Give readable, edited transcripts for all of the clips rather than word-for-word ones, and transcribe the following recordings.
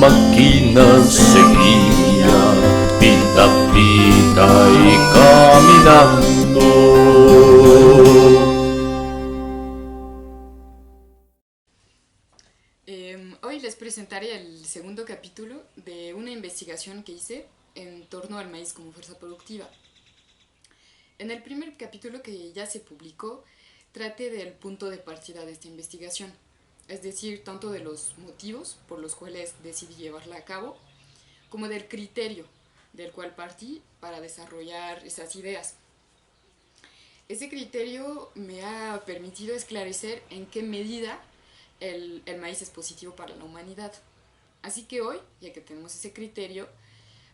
máquina seguía, pita pita y caminando. Hoy les presentaré el segundo capítulo de una investigación que hice en torno al maíz como fuerza productiva. En el primer capítulo, que ya se publicó, traté del punto de partida de esta investigación, es decir, tanto de los motivos por los cuales decidí llevarla a cabo, como del criterio del cual partí para desarrollar esas ideas. Ese criterio me ha permitido esclarecer en qué medida el maíz es positivo para la humanidad. Así que hoy, ya que tenemos ese criterio,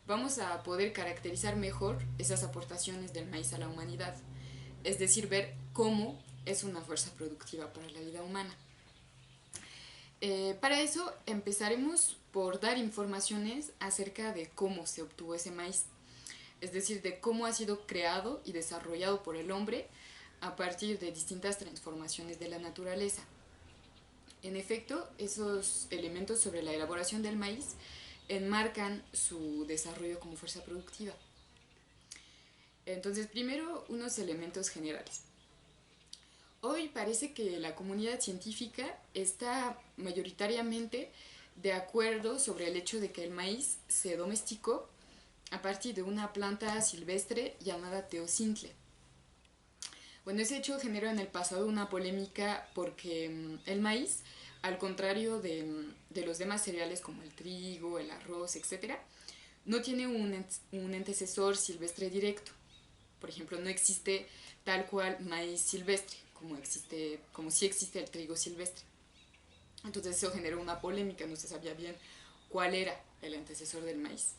vamos a poder caracterizar mejor esas aportaciones del maíz a la humanidad, es decir, ver cómo es una fuerza productiva para la vida humana. Para eso empezaremos por dar informaciones acerca de cómo se obtuvo ese maíz, es decir, de cómo ha sido creado y desarrollado por el hombre a partir de distintas transformaciones de la naturaleza. En efecto, esos elementos sobre la elaboración del maíz enmarcan su desarrollo como fuerza productiva. Entonces, primero, unos elementos generales. Hoy parece que la comunidad científica está mayoritariamente de acuerdo sobre el hecho de que el maíz se domesticó a partir de una planta silvestre llamada teocintle. Bueno, ese hecho generó en el pasado una polémica porque el maíz, al contrario de los demás cereales como el trigo, el arroz, etc., no tiene un antecesor silvestre directo. Por ejemplo, no existe tal cual maíz silvestre, como sí existe el trigo silvestre. Entonces eso generó una polémica, no se sabía bien cuál era el antecesor del maíz.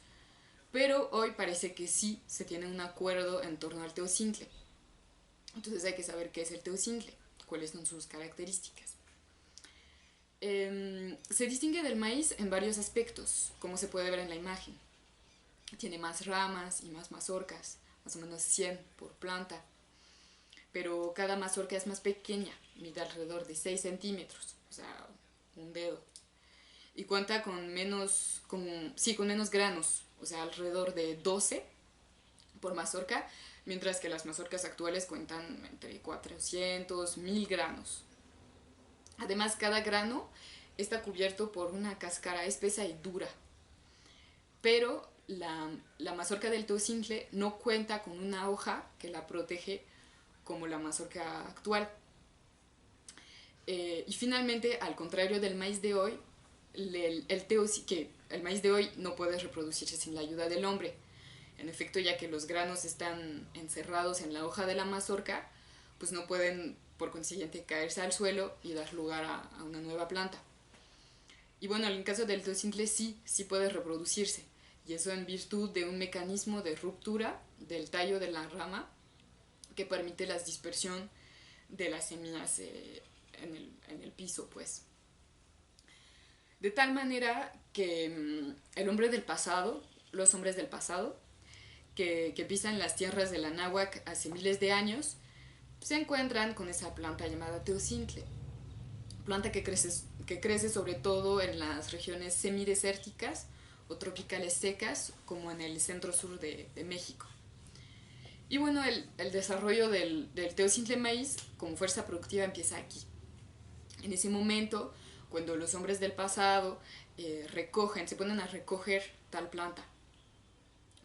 Pero hoy parece que sí se tiene un acuerdo en torno al teocintle. Entonces hay que saber qué es el teocintle, cuáles son sus características. Se distingue del maíz en varios aspectos, como se puede ver en la imagen. Tiene más ramas y más mazorcas, más o menos 100 por planta, pero cada mazorca es más pequeña, mide alrededor de 6 centímetros, o sea, un dedo, y cuenta con menos granos, o sea, alrededor de 12 por mazorca, mientras que las mazorcas actuales cuentan entre 400, 1000 granos. Además, cada grano está cubierto por una cáscara espesa y dura, pero la mazorca del teocintle no cuenta con una hoja que la protege como la mazorca actual. Y finalmente, al contrario del maíz de hoy, el maíz de hoy no puede reproducirse sin la ayuda del hombre. En efecto, ya que los granos están encerrados en la hoja de la mazorca, pues no pueden, por consiguiente, caerse al suelo y dar lugar a una nueva planta. Y bueno, en el caso del teocintle sí puede reproducirse, y eso en virtud de un mecanismo de ruptura del tallo de la rama que permite la dispersión de las semillas en el piso, pues. De tal manera que el hombre del pasado, los hombres del pasado, que pisan las tierras del Anáhuac hace miles de años, se encuentran con esa planta llamada teocintle, planta que crece sobre todo en las regiones semidesérticas o tropicales secas, como en el centro-sur de México. Y bueno, el desarrollo del teocintle maíz como fuerza productiva empieza aquí. En ese momento, cuando los hombres del pasado se ponen a recoger tal planta.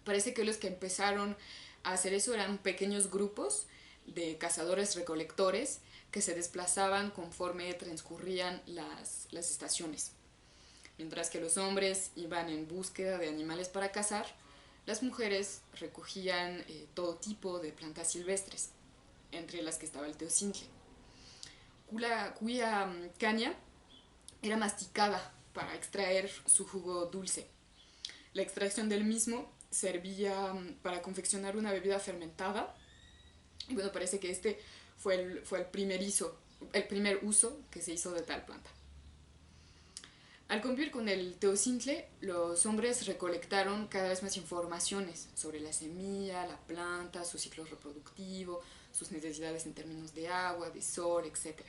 Parece que los que empezaron a hacer eso eran pequeños grupos de cazadores-recolectores que se desplazaban conforme transcurrían las estaciones. Mientras que los hombres iban en búsqueda de animales para cazar, las mujeres recogían todo tipo de plantas silvestres, entre las que estaba el teocintle, cuya caña era masticada para extraer su jugo dulce. La extracción del mismo servía para confeccionar una bebida fermentada. Y bueno, parece que este fue el primer uso que se hizo de tal planta. Al convivir con el teocintle, los hombres recolectaron cada vez más informaciones sobre la semilla, la planta, su ciclo reproductivo, sus necesidades en términos de agua, de sol, etc.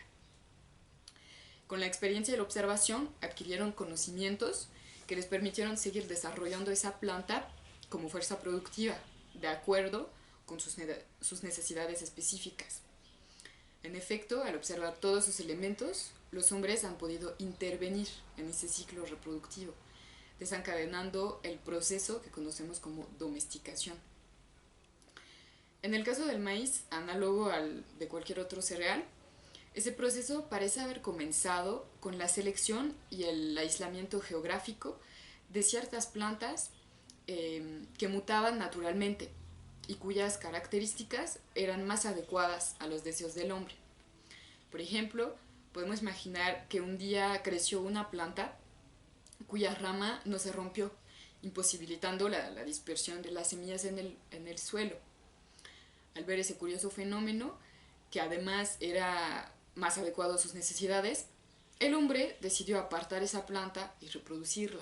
Con la experiencia y la observación adquirieron conocimientos que les permitieron seguir desarrollando esa planta como fuerza productiva, de acuerdo con sus necesidades específicas. En efecto, al observar todos esos elementos, los hombres han podido intervenir en ese ciclo reproductivo, desencadenando el proceso que conocemos como domesticación. En el caso del maíz, análogo al de cualquier otro cereal, ese proceso parece haber comenzado con la selección y el aislamiento geográfico de ciertas plantas que mutaban naturalmente y cuyas características eran más adecuadas a los deseos del hombre. Por ejemplo, podemos imaginar que un día creció una planta cuya rama no se rompió, imposibilitando la dispersión de las semillas en el suelo. Al ver ese curioso fenómeno, que además era más adecuado a sus necesidades, el hombre decidió apartar esa planta y reproducirla.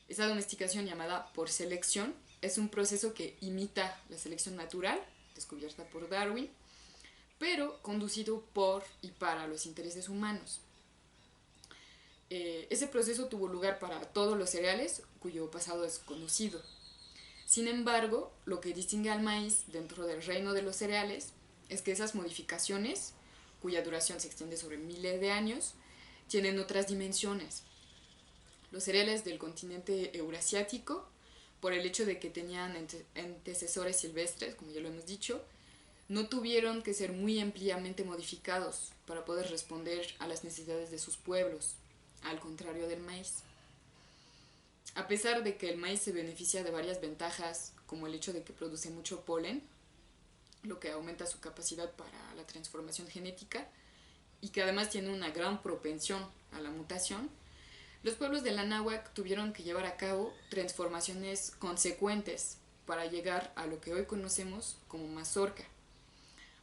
Esa domesticación, llamada por selección, es un proceso que imita la selección natural, descubierta por Darwin, pero conducido por y para los intereses humanos. Ese proceso tuvo lugar para todos los cereales, cuyo pasado es conocido. Sin embargo, lo que distingue al maíz dentro del reino de los cereales es que esas modificaciones, cuya duración se extiende sobre miles de años, tienen otras dimensiones. Los cereales del continente eurasiático, por el hecho de que tenían antecesores silvestres, como ya lo hemos dicho, no tuvieron que ser muy ampliamente modificados para poder responder a las necesidades de sus pueblos, al contrario del maíz. A pesar de que el maíz se beneficia de varias ventajas, como el hecho de que produce mucho polen, lo que aumenta su capacidad para la transformación genética, y que además tiene una gran propensión a la mutación, los pueblos de la náhuatl tuvieron que llevar a cabo transformaciones consecuentes para llegar a lo que hoy conocemos como mazorca.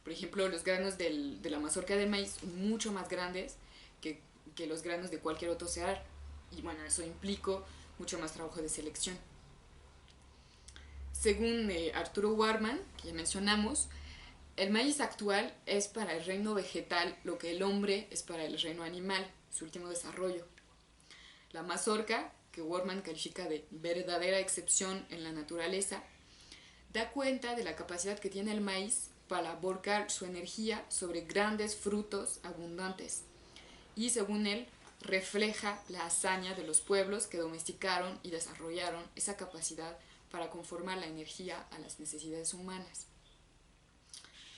Por ejemplo, los granos de la mazorca del maíz son mucho más grandes que los granos de cualquier otro cereal, y bueno, eso implicó mucho más trabajo de selección. Según Arturo Warman, que ya mencionamos, el maíz actual es para el reino vegetal lo que el hombre es para el reino animal, su último desarrollo. La mazorca, que Warman califica de verdadera excepción en la naturaleza, da cuenta de la capacidad que tiene el maíz para volcar su energía sobre grandes frutos abundantes y, según él, refleja la hazaña de los pueblos que domesticaron y desarrollaron esa capacidad para conformar la energía a las necesidades humanas.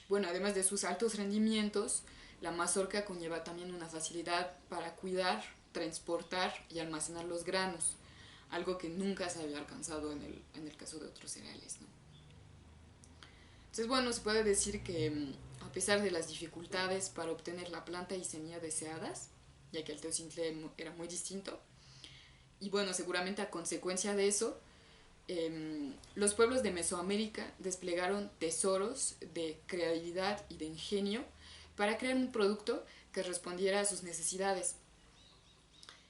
Bueno, además de sus altos rendimientos, la mazorca conlleva también una facilidad para cuidar, transportar y almacenar los granos, algo que nunca se había alcanzado en el caso de otros cereales, ¿no? Entonces, bueno, se puede decir que a pesar de las dificultades para obtener la planta y semilla deseadas, ya que el teocintle era muy distinto, y bueno, seguramente a consecuencia de eso, los pueblos de Mesoamérica desplegaron tesoros de creatividad y de ingenio para crear un producto que respondiera a sus necesidades.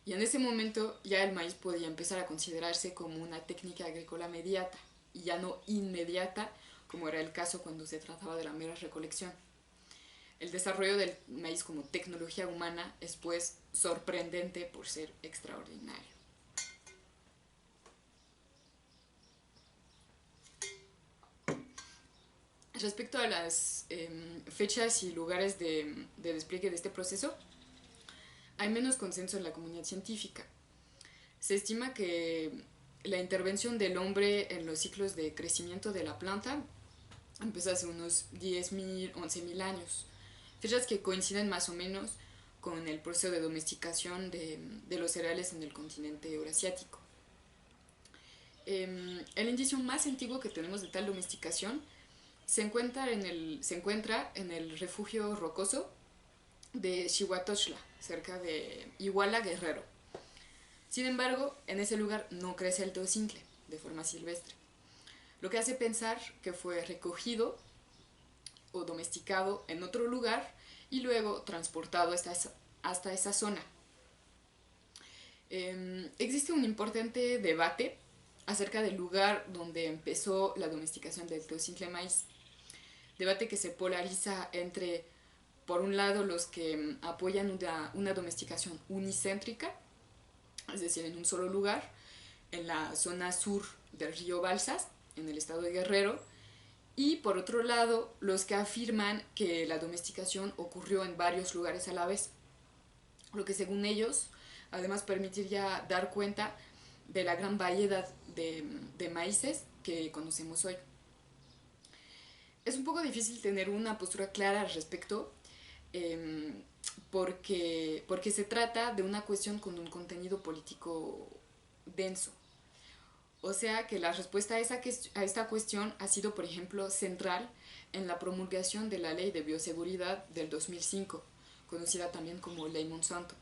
Y en ese momento ya el maíz podía empezar a considerarse como una técnica agrícola mediata y ya no inmediata, como era el caso cuando se trataba de la mera recolección. El desarrollo del maíz como tecnología humana es pues sorprendente por ser extraordinario. Respecto a las fechas y lugares de despliegue de este proceso, hay menos consenso en la comunidad científica. Se estima que la intervención del hombre en los ciclos de crecimiento de la planta empezó hace unos 10.000, 11.000 años. Fechas que coinciden más o menos con el proceso de domesticación de los cereales en el continente eurasiático. El indicio más antiguo que tenemos de tal domesticación se encuentra en el refugio rocoso de Xihuatochla, cerca de Iguala, Guerrero. Sin embargo, en ese lugar no crece el teocintle de forma silvestre, lo que hace pensar que fue recogido o domesticado en otro lugar y luego transportado hasta esa zona. Existe un importante debate acerca del lugar donde empezó la domesticación del teocintle maíz. Debate que se polariza entre, por un lado, los que apoyan una domesticación unicéntrica es decir, en un solo lugar, en la zona sur del río Balsas, en el estado de Guerrero, y por otro lado, los que afirman que la domesticación ocurrió en varios lugares a la vez, lo que según ellos además permitiría dar cuenta de la gran variedad de maíces que conocemos hoy. Es un poco difícil tener una postura clara al respecto, eh, porque se trata de una cuestión con un contenido político denso. O sea que la respuesta a esta cuestión ha sido, por ejemplo, central en la promulgación de la Ley de Bioseguridad del 2005, conocida también como Ley Monsanto.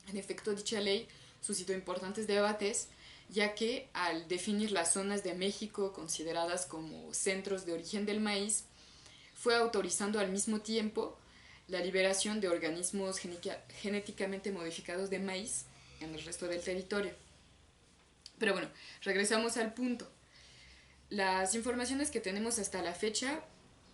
En efecto, dicha ley suscitó importantes debates, ya que al definir las zonas de México consideradas como centros de origen del maíz, fue autorizando al mismo tiempo la liberación de organismos genéticamente modificados de maíz en el resto del territorio. Pero bueno, regresamos al punto. Las informaciones que tenemos hasta la fecha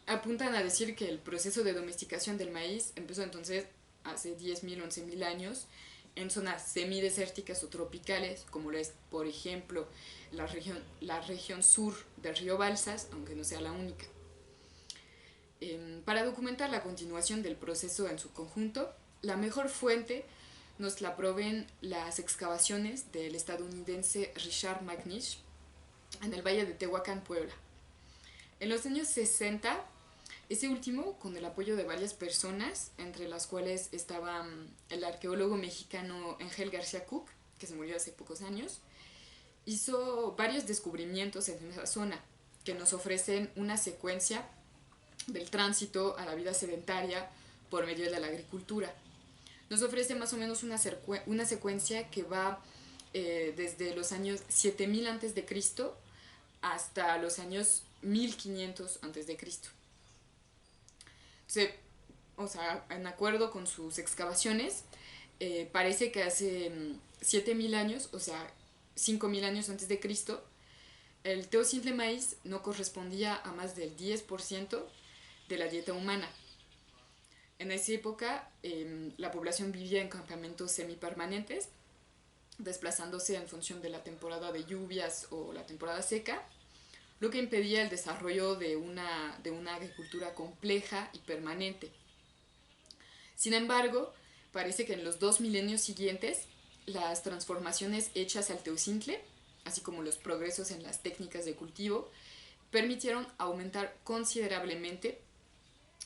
apuntan a decir que el proceso de domesticación del maíz empezó entonces hace 10.000, 11.000 años en zonas semidesérticas o tropicales, como lo es, por ejemplo, la región sur del río Balsas, aunque no sea la única. Para documentar la continuación del proceso en su conjunto, la mejor fuente nos la proveen las excavaciones del estadounidense Richard McNish en el valle de Tehuacán, Puebla. En los años 60, ese último, con el apoyo de varias personas, entre las cuales estaba el arqueólogo mexicano Ángel García Cook, que se murió hace pocos años, hizo varios descubrimientos en esa zona que nos ofrecen una secuencia del tránsito a la vida sedentaria por medio de la agricultura. Nos ofrece más o menos una secuencia que va desde los años 7000 a.C. hasta los años 1500 a.C. O sea, en acuerdo con sus excavaciones, parece que hace 7000 años, o sea, 5000 años antes de Cristo, el teocintle maíz no correspondía a más del 10% de la dieta humana. En esa época, la población vivía en campamentos semipermanentes, desplazándose en función de la temporada de lluvias o la temporada seca, lo que impedía el desarrollo de una agricultura compleja y permanente. Sin embargo, parece que en los 2 milenios siguientes, las transformaciones hechas al teocintle, así como los progresos en las técnicas de cultivo, permitieron aumentar considerablemente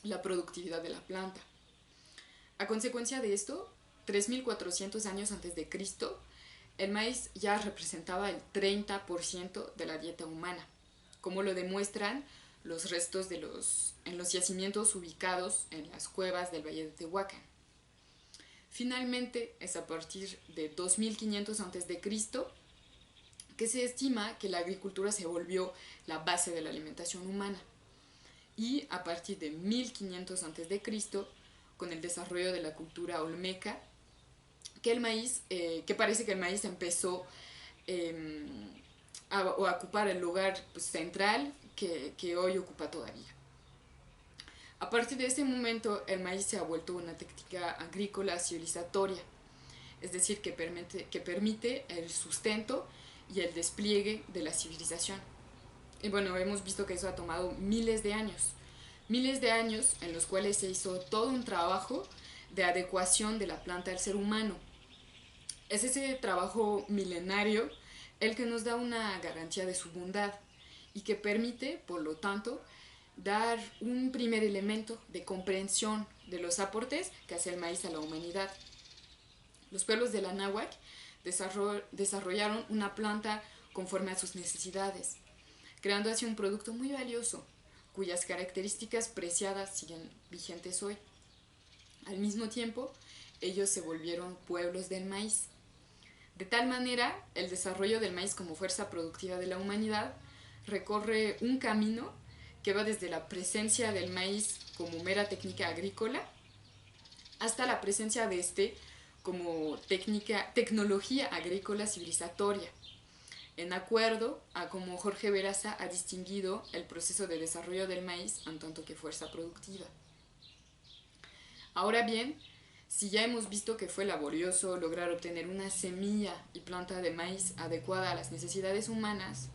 la productividad de la planta. A consecuencia de esto, 3400 años antes de Cristo, el maíz ya representaba el 30% de la dieta humana, como lo demuestran los restos en los yacimientos ubicados en las cuevas del Valle de Tehuacán. Finalmente, es a partir de 2500 a.C. que se estima que la agricultura se volvió la base de la alimentación humana. Y a partir de 1500 a.C., con el desarrollo de la cultura olmeca, que parece que el maíz empezó a ocupar el lugar central que hoy ocupa todavía. A partir de este momento, el maíz se ha vuelto una técnica agrícola civilizatoria, es decir, que permite el sustento y el despliegue de la civilización. Y bueno, hemos visto que eso ha tomado miles de años en los cuales se hizo todo un trabajo de adecuación de la planta al ser humano. Es ese trabajo milenario el que nos da una garantía de su bondad y que permite, por lo tanto, dar un primer elemento de comprensión de los aportes que hace el maíz a la humanidad. Los pueblos de la Náhuac desarrollaron una planta conforme a sus necesidades, creando así un producto muy valioso, cuyas características preciadas siguen vigentes hoy. Al mismo tiempo, ellos se volvieron pueblos del maíz. De tal manera, el desarrollo del maíz como fuerza productiva de la humanidad recorre un camino que va desde la presencia del maíz como mera técnica agrícola hasta la presencia de este como tecnología agrícola civilizatoria, en acuerdo a cómo Jorge Veraza ha distinguido el proceso de desarrollo del maíz en tanto que fuerza productiva. Ahora bien, Si ya hemos visto que fue laborioso lograr obtener una semilla y planta de maíz adecuada a las necesidades humanas,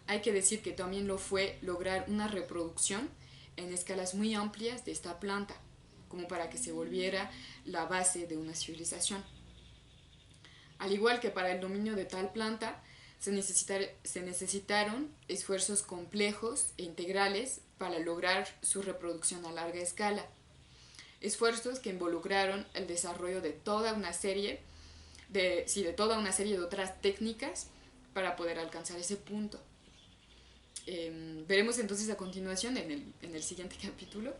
hay que decir que también lo fue lograr una reproducción en escalas muy amplias de esta planta, como para que se volviera la base de una civilización. Al igual que para el dominio de tal planta, se necesitaron esfuerzos complejos e integrales para lograr su reproducción a larga escala. Esfuerzos que involucraron el desarrollo de toda una serie de otras técnicas para poder alcanzar ese punto. Veremos entonces a continuación en el siguiente capítulo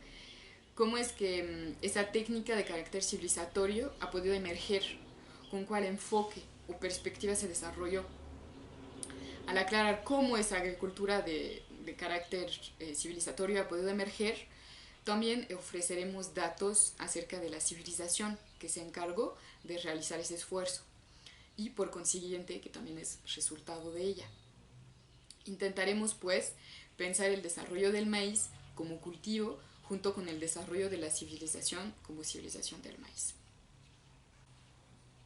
cómo es que esa técnica de carácter civilizatorio ha podido emerger, con cuál enfoque o perspectiva se desarrolló. Al aclarar cómo esa agricultura de carácter civilizatorio ha podido emerger, también ofreceremos datos acerca de la civilización que se encargó de realizar ese esfuerzo y por consiguiente que también es resultado de ella. Intentaremos pues pensar el desarrollo del maíz como cultivo junto con el desarrollo de la civilización como civilización del maíz.